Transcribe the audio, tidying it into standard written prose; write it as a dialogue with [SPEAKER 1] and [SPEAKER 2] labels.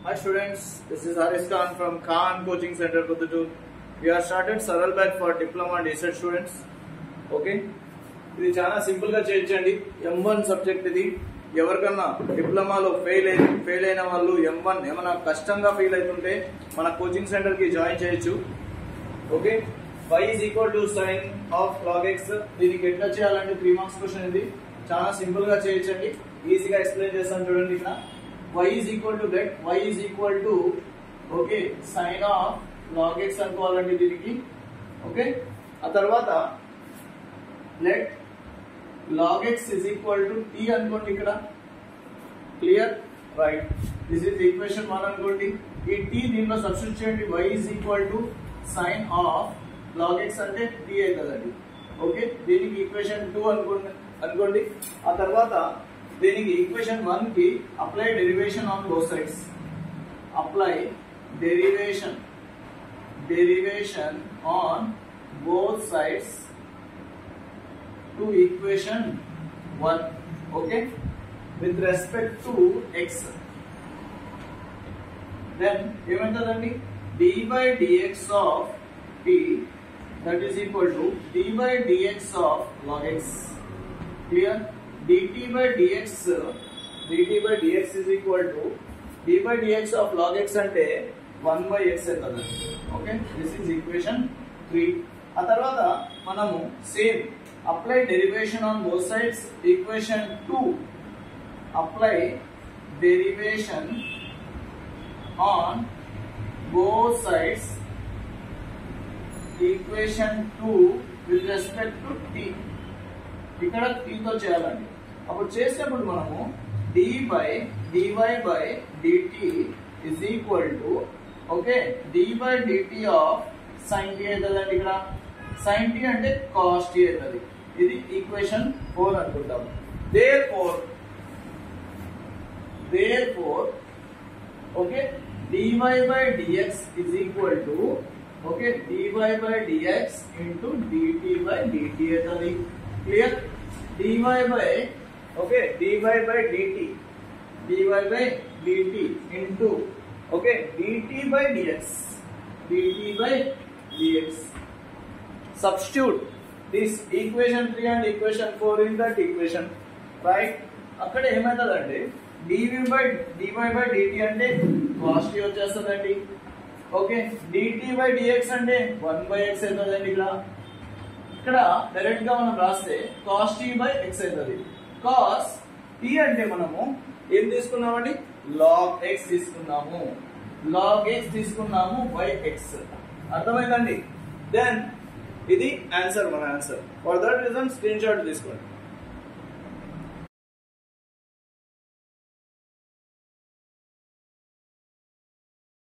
[SPEAKER 1] Hi students, this is Haris Khan from Khan Coaching Center, Puttur. We have started Saral Batch for Diploma and Research students. Okay, ఇది చాలా simple గా చేయొచ్చండి. M1 subject ఇది. ఎవరికన్నా డిప్లొమాలో fail అయిన వాళ్ళు M1 ఏమైనా కష్టంగా ఫీల్ అవుతుంటే మన కోచింగ్ సెంటర్ కి జాయిన్ చేయొచ్చు. Okay, y is equal to sin of log x. దీనికి ఎట్లా చేయాలంటే 3 మార్క్స్ క్వశ్చన్ ఇది. చాలా సింపుల్ గా చేయొచ్చండి. ఈజీగా ఎక్స్ప్లెయిన్ చేస్తాను చూడండి. ఇక్కడ y is equal to that, y is equal to okay sin of log x అనుకోవాలండి దీనికి. ఓకే, ఆ తర్వాత let log x is equal to t అనుకోండి. ఇక్కడ clear right. This is equation 1 అనుకోండి. ఈ t దీనిలో సబ్స్టిట్యూట్ చేయండి. y is equal to sin of log x అంటే t అవుతుందండి. ఓకే, దీనికి ఈక్వేషన్ 2 అనుకోండి. ఆ తర్వాత దీనికి ఈక్వేషన్ 1 కి apply derivation on both sides. Apply derivation on both sides to equation 1. Okay, with respect to x. Then ఏమంటదండి, d by dx of t that is equal to d by dx of log x. Clear? dt by dx is equal to d by dx of log x అంటే 1 by x అవుతుంది. Okay, this is equation 3. ఆ తర్వాత మనము same apply derivation on both sides. Equation 2 apply derivation on both sides, equation 2 with respect to t. ఇక్కడ t తో చేయాలండి. అప్పుడు చేసేటప్పుడు మనము dy by dt is equal to okay d by dt of sin t అవుతుందండి. ఇక్కడ sin t అంటే cos t అవుతుంది. ఇది ఈక్వేషన్ 4 అనుకుంటాము. therefore okay dy by dx is equal to okay dy by dx into dt by dt అవుతుంది. Clear? dy by okay dy by dt into okay dt by dx substitute this equation 3 and equation 4 in that equation, right? అక్కడ ఏమవుతుందంటే dy by dt అంటే cos t వచ్చేస్తుందండి. Okay, dt by dx అంటే 1 by x అవుతుందండి. ఇక్కడ direct గా మనం రాస్తే cos t by x అవుతుంది. cos t అంటే మనము ఏం తీసుకున్నామండి, log x తీసుకున్నాము. log x తీసుకున్నాము by x. అర్థమైందండి? దెన్ ఇది ఆన్సర్, మన answer. For that reason screen shot తీసుకోండి.